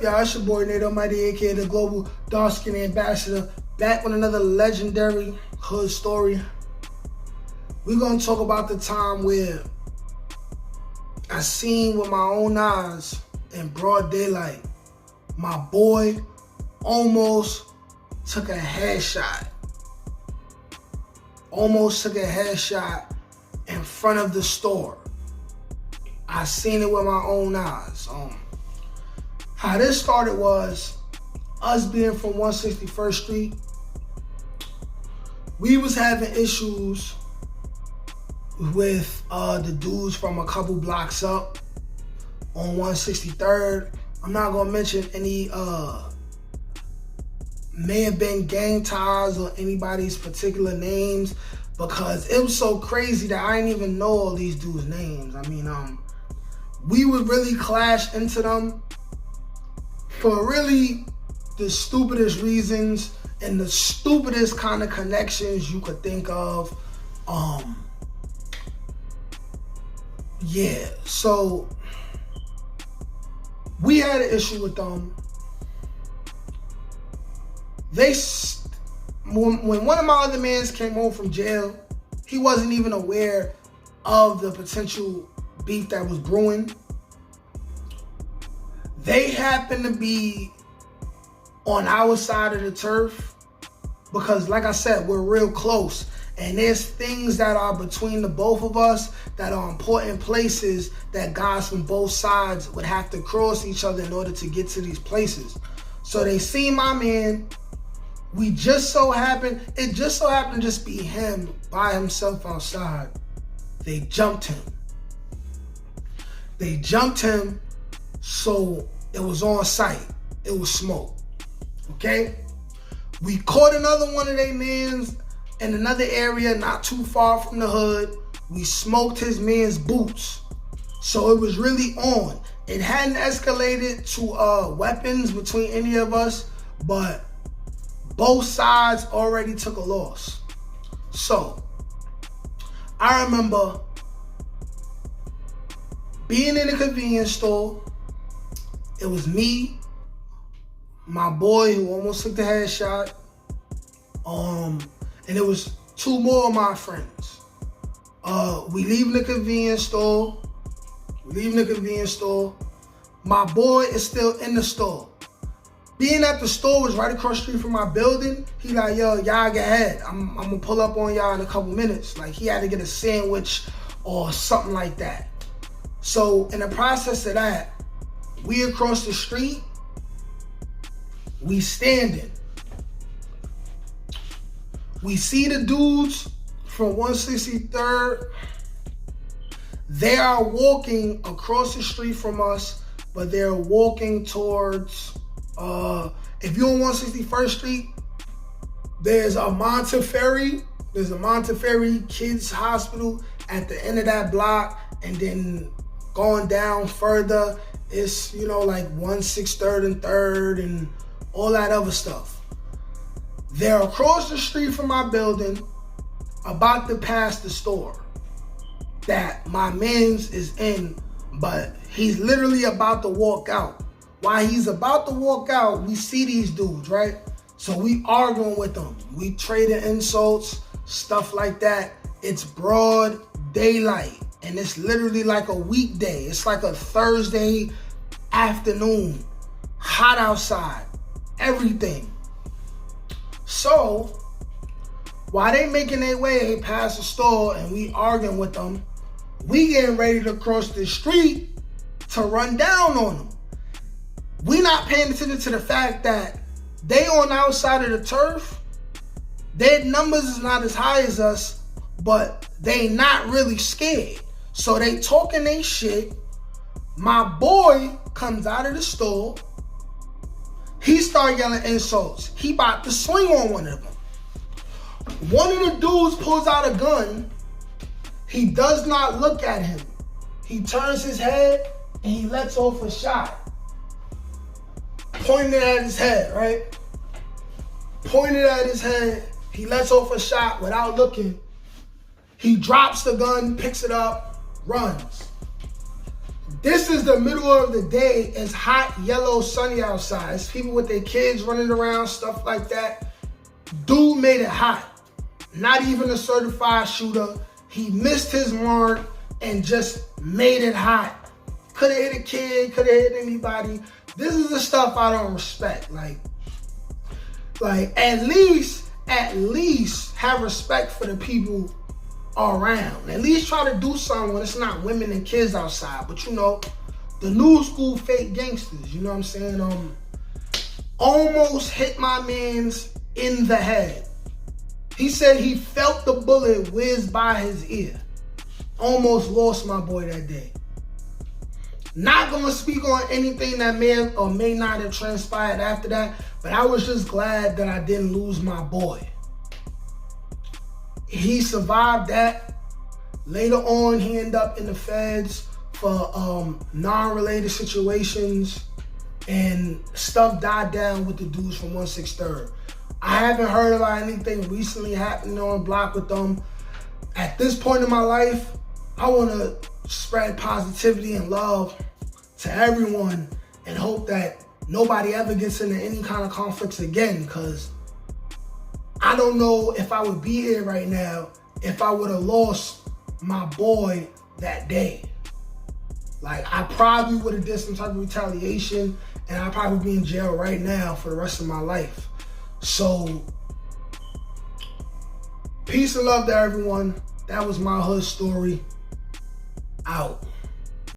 y'all? It's your boy Nate Almighty, aka the Global Dark Skin Ambassador, back with another legendary hood story. We're gonna talk about the time where I seen with my own eyes in broad daylight, my boy almost took a headshot. Almost took a headshot in front of the store. I seen it with my own eyes. How this started was us being from 161st Street. We was having issues with the dudes from a couple blocks up on 163rd. I'm not gonna mention any may have been gang ties or anybody's particular names because it was so crazy that I didn't even know all these dudes' names. I mean, we would really clash into them for really the stupidest reasons and the stupidest kind of connections you could think of. Yeah, so we had an issue with them. When one of my other mans came home from jail, he wasn't even aware of the potential beef that was brewing. They happened to be on our side of the turf because, like I said, we're real close. And there's things that are between the both of us that are important places that guys from both sides would have to cross each other in order to get to these places. So they seen my man. It just so happened to just be him by himself outside. They jumped him. So it was on sight. It was smoke. Okay? We caught another one of their mans in another area not too far from the hood. We smoked his man's boots. So it was really on. It hadn't escalated to weapons between any of us, but both sides already took a loss. So I remember being in a convenience store. It was me, my boy who almost took the headshot, and it was two more of my friends. We leaving the convenience store. My boy is still in the store. Being at the store was right across the street from my building. He like, yo, y'all get ahead. I'm gonna pull up on y'all in a couple minutes. Like he had to get a sandwich or something like that. So in the process of that, we across the street, we standing. We see the dudes from 163rd. They are walking across the street from us, but they're walking towards, if you're on 161st Street, there's a Montefiore Kids Hospital at the end of that block, and then going down further, it's, like 163rd and 3rd and all that other stuff. They're across the street from my building, about to pass the store that my man's is in, but he's literally about to walk out. While he's about to walk out, we see these dudes, right? So we arguing with them. We trading insults, stuff like that. It's broad daylight, and it's literally like a weekday. It's like a Thursday afternoon, hot outside, everything. So while they making their way past the store and we arguing with them, we getting ready to cross the street to run down on them. We not paying attention to the fact that they on our side of the turf. Their numbers is not as high as us, but they not really scared. So they talking they shit. My boy comes out of the store. He start yelling insults. He about to swing on one of them. One of the dudes pulls out a gun. He does not look at him. He turns his head and he lets off a shot. Pointed at his head, right? Pointed at his head. He lets off a shot without looking. He drops the gun, picks it up, runs. This is the middle of the day. It's hot, yellow, sunny outside. It's people with their kids running around, stuff like that. Dude made it hot. Not even a certified shooter. He missed his mark and just made it hot. Could have hit a kid, could have hit anybody. This is the stuff I don't respect. Like at least have respect for the people around. At least try to do something when it's not women and kids outside. But you know, the new school fake gangsters, you know what I'm saying? Almost hit my man's in the head. He said he felt the bullet whiz by his ear. Almost lost my boy that day. Not gonna speak on anything that may or may not have transpired after that, but I was just glad that I didn't lose my boy. He survived that. Later on, he ended up in the feds for non-related situations, and stuff died down with the dudes from 163rd. I haven't heard about anything recently happening on the block with them. At this point in my life, I want to spread positivity and love to everyone and hope that nobody ever gets into any kind of conflicts again, because I don't know if I would be here right now if I would have lost my boy that day. Like, I probably would have did some type of retaliation, and I'd probably be in jail right now for the rest of my life. So, peace and love to everyone. That was my hood story. Out.